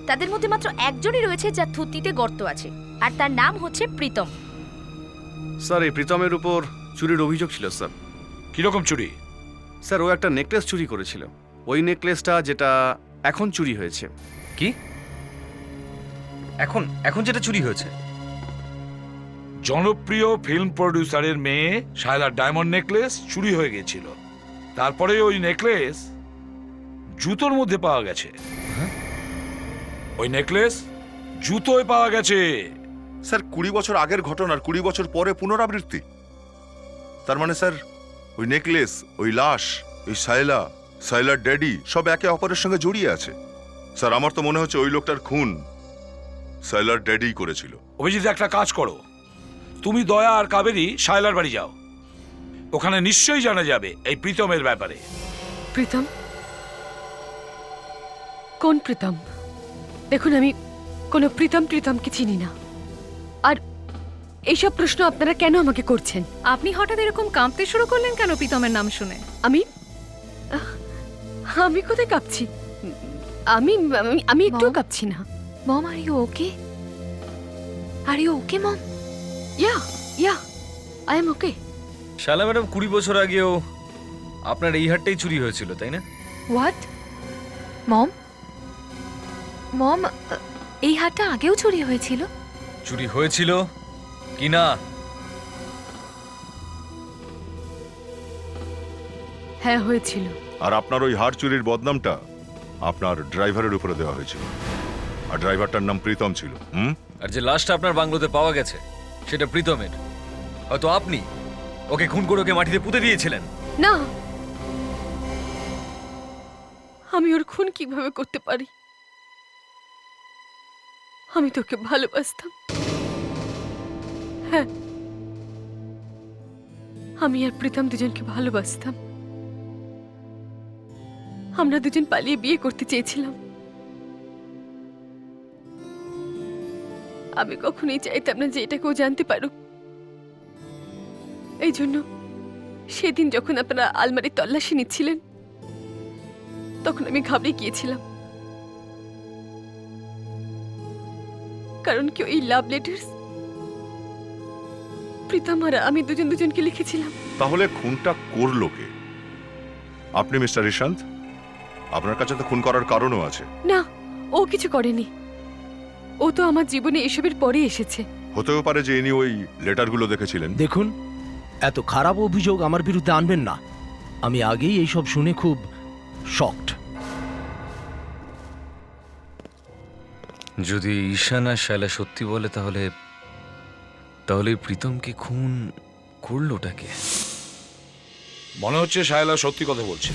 তাদের মধ্যে মাত্র একজনই রয়েছে যার থুতনিতে গর্ত আছে, আর তার নাম হচ্ছে প্রীতম। স্যার, এই প্রীতমের উপর চুরির অভিযোগ ছিল স্যার। কিরকম চুরি? স্যার, ও একটা নেকলেস চুরি করেছিল, ওই নেকলেসটা যেটা এখন চুরি হয়েছে। কি? এখন যেটা চুরি হয়েছে? জনপ্রিয় ফিল্ম প্রডিউসারের মেয়ে শায়লার ডায়মন্ড নেকলেস চুরি হয়ে গেছিল, তারপরে ওই নেকলেস জুতোর মধ্যে পাওয়া গেছে। ওই নেকলেস জুতোয় পাওয়া গেছে। স্যার, 20 বছর আগের ঘটনার 20 বছর পরে পুনরাবৃত্তি। তার মানে স্যার, ওই নেকলেস, ওই লাশ, ওই শায়লার ড্যাডি সব একে অপরের সঙ্গে জড়িয়ে আছে। স্যার, আমার তো মনে হচ্ছে ওই লোকটার খুন শায়লার ড্যাডি করেছিল। অভিজিৎ, একটা কাজ করো, তুমি দয়া আর কাবেরী শায়লার বাড়ি যাও, ওখানে নিশ্চয়ই জানা যাবে এই প্রীতমের ব্যাপারে। প্রীতম? কোন প্রীতম? দেখুন, আমি কোনো প্রীতমকে চিনি না। আর এইসব প্রশ্ন আপনারা কেন আমাকে করছেন? আপনি হঠাৎ এরকম কাঁপতে শুরু করলেন কেন প্রীতমের নাম শুনে? আমি কোথায় কাঁপছি? আমি একটুও কাঁপছি না। Mom, are you okay? Are you okay mom? Yeah I am okay. Shaila madam, 20 বছর আগেও আপনার এই হাটটাই চুরি হয়েছিল, তাই না? হোয়াট? মম, এই হারটা আগেও চুরি হয়েছিল? চুরি হয়েছিল কি না? হ্যাঁ, হয়েছিল। আর আপনার ওই হার চুরির বদনামটা আপনার ড্রাইভারের উপরে দেওয়া হয়েছিল, আর ড্রাইভারটার নাম প্রীতম ছিল। আর যে লাশটা আপনার বাংলোতে পাওয়া গেছে সেটা প্রীতমের। হয়তো আপনি ওকে খুন করে ওকে মাটিতে পুঁতে দিয়েছিলেন। না, আমি ওর খুন কিভাবে করতে পারি? আমি তোকে ভালোবাসতাম। হ্যাঁ, আমি আর প্রীতম দুজনকে ভালোবাসতাম। আমরা দুজন পালিয়ে বিয়ে করতে চেয়েছিলাম। আমি কখনোই চাইতাম না যে এটা কেউ জানতে পারুক। এই জন্য সেদিন যখন আপনারা আলমারির তল্লাশি নিচ্ছিলেন, তখন আমি ঘাবড়ে গিয়েছিলাম। কারণ কি, ওই লাভ লেটার্স প্রীতম আর আমি দুজনকে লিখেছিলাম। তাহলে খুনটা করলো কে? আপনি, মিস্টার ইশান্ত? আপনার কাছে তো খুন করার কারণও আছে। না, ও কিছু করেনি। ও তো আমার জীবনে এসবের পরে এসেছে। হতেও পারে যে ইনি ওই লেটারগুলো দেখেছিলেন। দেখুন, এত খারাপ অভিযোগ আমার বিরুদ্ধে আনবেন না। আমি আগেই এইসব শুনে খুব শকড। যদি ঈশান আর শায়লা সত্যি বলে, তাহলে প্রীতমকে খুন করলোটাকে? মনে হচ্ছে শায়লা সত্যি কথা বলছে।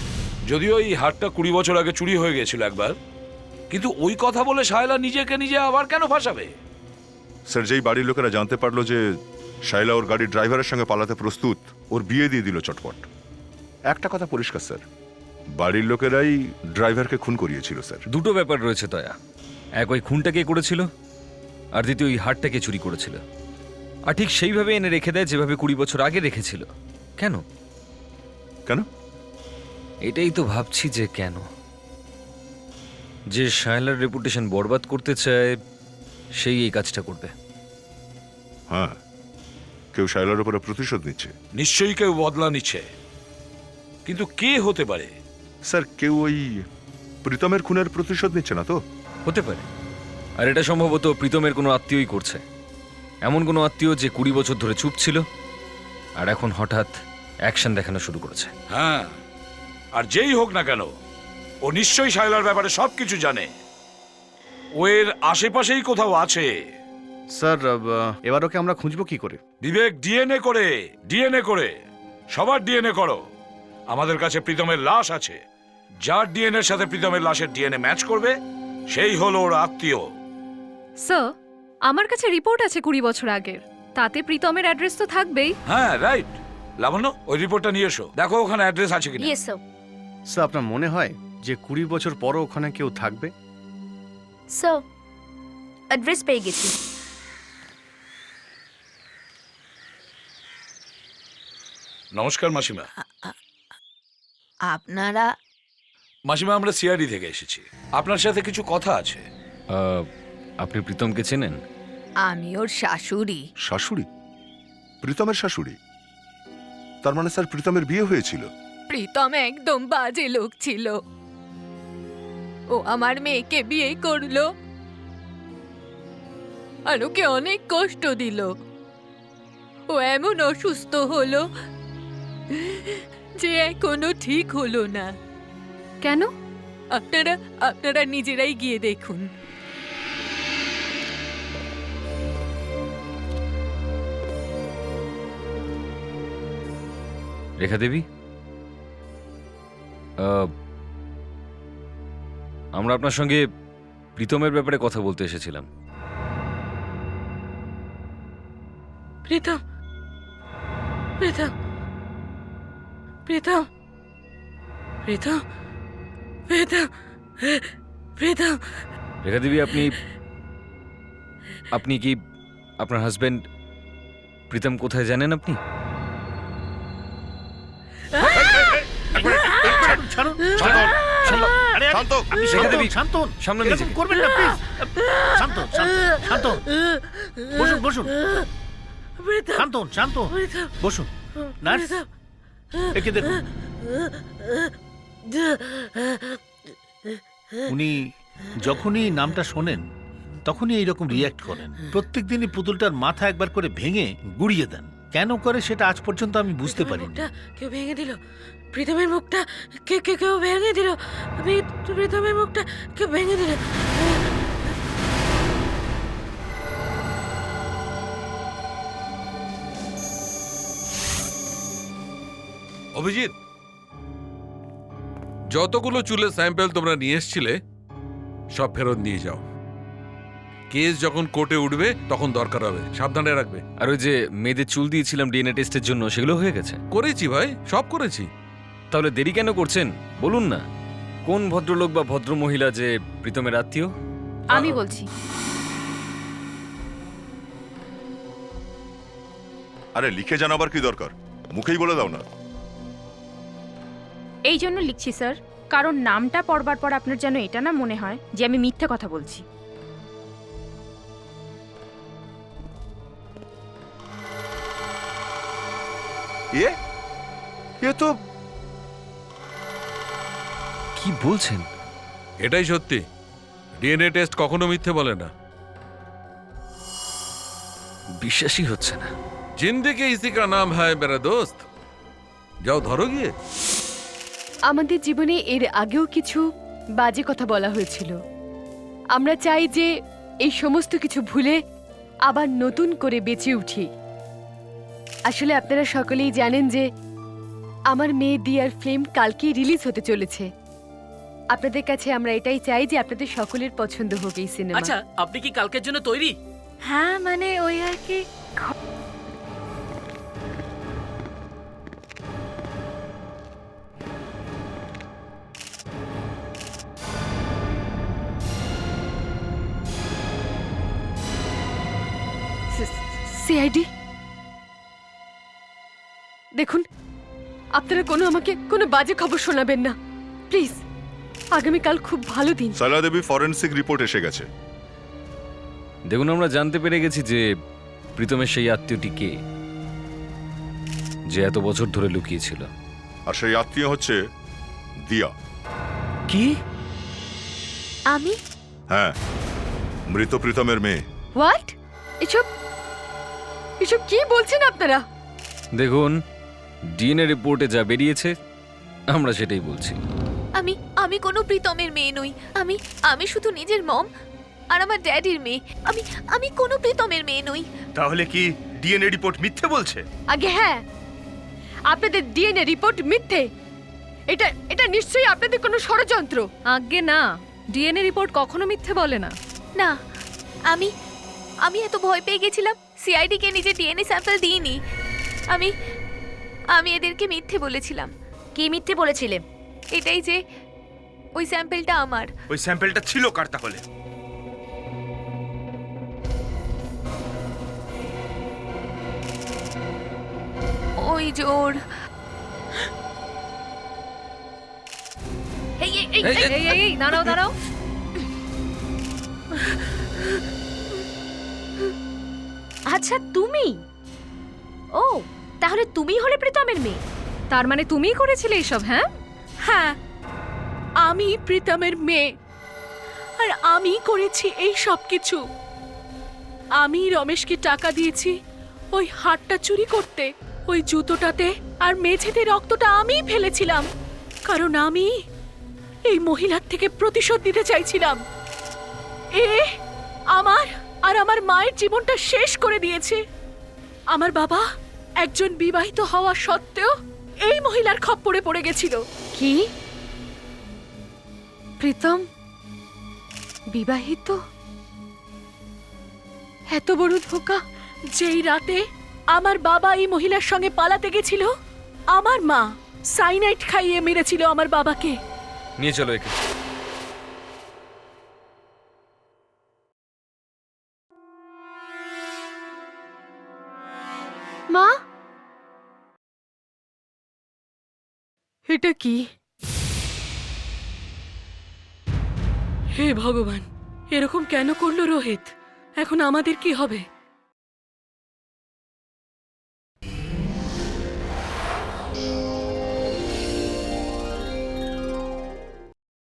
যদিও এই হারটা 20 বছর আগে চুরি হয়ে গেছিল একবার, কিন্তু ওই কথা বলে শায়লা নিজেকে নিজে আবার কেন ফাঁসাবে? স্যার, যেই বাড়ির লোকেরা জানতে পারলো যে শায়লা ওর গাড়ির ড্রাইভারের সঙ্গে পালাতে প্রস্তুত, ওর বিয়ে দিয়ে দিল চটপট। একটা কথা পরিষ্কার স্যার, বাড়ির লোকেরাই ড্রাইভারকে খুন করিয়েছিল স্যার। দুটো ব্যাপার রয়েছে দয়া। এক, ওই খুনটা কে করেছিল, আর দ্বিতীয়, ওই হারটাকে চুরি করেছিল। আর ঠিক সেইভাবে এনে রেখে দেয় যেভাবে 20 বছর আগে রেখেছিল। কেন? কেন? এটাই তো ভাবছি যে কেন। যে শায়লার রেপুটেশন বরবাদ করতে চায় সেই এই কাজটা করবে। হ্যাঁ, কেউ শায়লার উপরে প্রতিশোধ নিচ্ছে। নিশ্চয়ই কেউ বদলা নিচ্ছে, কিন্তু কে হতে পারে? স্যার, কেউ ওই প্রীতমের খুনের প্রতিশোধ নিচ্ছে না তো? হতে পারে। আর এটা সম্ভবত প্রীতমের কোনো আত্মীয়ই করছে। এমন কোনো আত্মীয় যে 20 বছর ধরে চুপ ছিল, আর এখন হঠাৎ অ্যাকশন দেখানো শুরু করেছে। হ্যাঁ, আর যেই হোক না কেন, ও নিশ্চয়ই শায়লার ব্যাপারে সবকিছু জানে। ও এর আশেপাশেই কোথাও আছে। স্যার এবার ওকে আমরা খুঁজবো কি করে? বিবেক, ডিএনএ করে সবার ডিএনএ করো। আমাদের কাছে প্রীতমের লাশ আছে, যার ডিএনএ এর সাথে প্রীতমের লাশের ডিএনএ ম্যাচ করবে সেই হলো ওর আত্মীয়। স্যার, আমার কাছে রিপোর্ট আছে 20 বছর আগের, তাতে প্রীতমের অ্যাড্রেস তো থাকবেই। হ্যাঁ, রাইট। লাবণ্য, ওই রিপোর্টটা নিয়ে এসো, দেখো ওখানে অ্যাড্রেস আছে কিনা। Yes sir. স্যার আপনার মনে হয় যে 20 বছর পরও ওখানে কেউ থাকবে? স্যার, অ্যাড্রেস পেয়ে গেছি। নমস্কার মাসিমা। আপনারা? মাসিমা, আমরা সিআরডি থেকে এসেছি, আপনার সাথে কিছু কথা আছে। আপনি প্রীতমকে চেনেন? আমি ওর শাশুড়ি। শাশুড়ি? প্রীতমের শাশুড়ি? তার মানে স্যার প্রীতমের বিয়ে হয়েছিল? প্রীতম একদম বাজে লোক ছিল। ও আমার মেয়েকে বিয়ে করলো আর ওকে অনেক কষ্ট দিল। ও এমন অসুস্থ হলো যে এখনো ঠিক হলো না। কেন? আপনারা নিজেরাই গিয়ে দেখুন। রেখা দেবী, আমরা আপনার সঙ্গে প্রীতমের ব্যাপারে কথা বলতে এসেছিলাম। প্রীতম, প্রীতম, প্রীতম, প্রীতম, প্রীতম, প্রীতম। রেখা দেবী, আপনি কি আপনার হাজবেন্ড প্রীতম কোথায় জানেন আপনি? সামনে নিচে। করবেন না প্লিজ। শান্ত শান্ত বসুন বসুন। শান্ত বসুন। নার্স, একে দেখুন। উনি যখনই নামটা শোনেন তখনই এইরকম রিয়্যাক্ট করেন। প্রত্যেক দিনই পুতুলটার মাথা একবার করে ভেঙে গুড়িয়ে দেন। কেন করে সেটা আজ পর্যন্ত আমি বুঝতে পারিনি। কেউ ভেঙে দিল প্রীতমের মুখটা। কেউ ভেঙে দিল প্রীতমের মুখটা। কেউ ভেঙে দিল। অভিজিৎ, যতগুলো চুলের স্যাম্পল তোমরা নিয়ে এসেছিলে সব ফেরত নিয়ে যাও। কেস যখন কোর্টে উঠবে তখন দরকার হবে, সাবধানে রাখবে। আর ওই যে মেয়েদের চুল দিয়েছিলাম ডিএনএ টেস্টের জন্য, সেগুলো হয়ে গেছে? করেছি ভাই, সব করেছি। তাহলে দেরি কেন করছেন বলুন না? কোন ভদ্রলোক বা ভদ্র মহিলা যে প্রীতমের আত্মীয়? আমি বলছি। আরে লিখে জানাবার কি দরকার, মুখেই বলে দাও না। এই জন্য লিখছি স্যার, কারণ নামটা পড়বার পর আপনার যেন এটা না মনে হয় যে আমি মিথ্যে কথা বলছি। এ তো কি বলছেন? এটাই সত্যি। ডিএনএ টেস্ট কখনো মিথ্যে বলে না। বিশ্বাসই হচ্ছে না। জিন্দেগি ইসি কা নাম হ্যায় মেরা দোস্ত। যাও ধরো গিয়ে। আমাদের জীবনে এর আগেও কিছু বাজে কথা বলা হয়েছিল। আমরা চাই যে এই সমস্ত কিছু ভুলে আবার নতুন করে বেঁচে উঠি। আসলে আপনারা সকলেই জানেন যে আমার মেয়ে ডিয়ার ফ্লেম কালকেই রিলিজ হতে চলেছে। আপনাদের কাছে আমরা এটাই চাই যে আপনাদের সকলের পছন্দ হোক এই সিনেমা। আচ্ছা, আপনি কি কালকের জন্য তৈরি? হ্যাঁ, মানে ওই আর কি। সিআইডি, দেখুন আপনারা আমাকে কোনো বাজে খবর শোনাবেন না প্লিজ। আগামীকাল খুব ভালো দিন। শায়লা দেবী ফরেনসিক রিপোর্ট এসে গেছে। দেখুন, আমরা জানতে পেরে গেছি যে প্রীতমের সেই আত্মীয়টি কে, যে এত বছর ধরে লুকিয়েছিল। আর সেই আত্মীয় হচ্ছে দিয়া। কি? আমি? হ্যাঁ, মৃত প্রীতমের মেয়ে। হোয়াট? এসব কি বলছেন আপনারা? দেখুন, ডিএনএ রিপোর্টে যা বেরিয়েছে আমরা সেটাই বলছি। আমি কোনো প্রীতমের মেয়ে নই। আমি শুধু নিজের মম আর আমার ড্যাডির মেয়ে। আমি কোনো প্রীতমের মেয়ে নই। তাহলে কি ডিএনএ রিপোর্ট মিথ্যে বলছে? আগে হ্যাঁ, আপনাদের ডিএনএ রিপোর্ট মিথ্যে। এটা নিশ্চয়ই আপনাদের কোনো ষড়যন্ত্র। আজ্ঞে না, ডিএনএ রিপোর্ট কখনো মিথ্যে বলে না। না, আমি এত ভয় পেয়ে গেছিলাম, সিআইডি কে নিজে ডিএনএ স্যাম্পল দিইনি। আমি এদেরকে মিথ্যে বলেছিলাম। কি মিথ্যে বলেছিলে? এটাই যে ওই স্যাম্পলটা আমার। ওই স্যাম্পলটা ছিল কার তাহলে? ওই জোর। এই দাঁড়াও। আচ্ছা তুমি? ও, তাহলে তুমিই হলে প্রীতমের মেয়ে। তার মানে তুমিই করেছিলে এইসব? হ্যাঁ হ্যাঁ, আমি প্রীতমের মেয়ে, আর আমি করেছি এই সব কিছু। আমি রমেশকে টাকা দিয়েছি ওই হারটা চুরি করতে, ওই জুতোটাতে আর মেঝেতে রক্তটা আমিই ফেলেছিলাম, কারণ আমি এই মহিলার থেকে প্রতিশোধ দিতে চাইছিলাম। আমার আর আমার মায়ের জীবনটা শেষ করে দিয়েছে। আমার বাবা একজন বিবাহিত হওয়া সত্ত্বেও এই মহিলার খপ্পরে পড়ে গেছিল। কি? প্রীতম বিবাহিত? এত বড় ধোঁকা! যেই রাতে আমার বাবা এই মহিলার সঙ্গে পালাতে গেছিল, আমার মা সাইনাইড খাইয়ে মেরেছিল আমার বাবাকে। নিয়ে চলো একে। মা, এটা কি? হে ভগবান, এরকম কেন করলো রোহিত? এখন আমাদের কি হবে?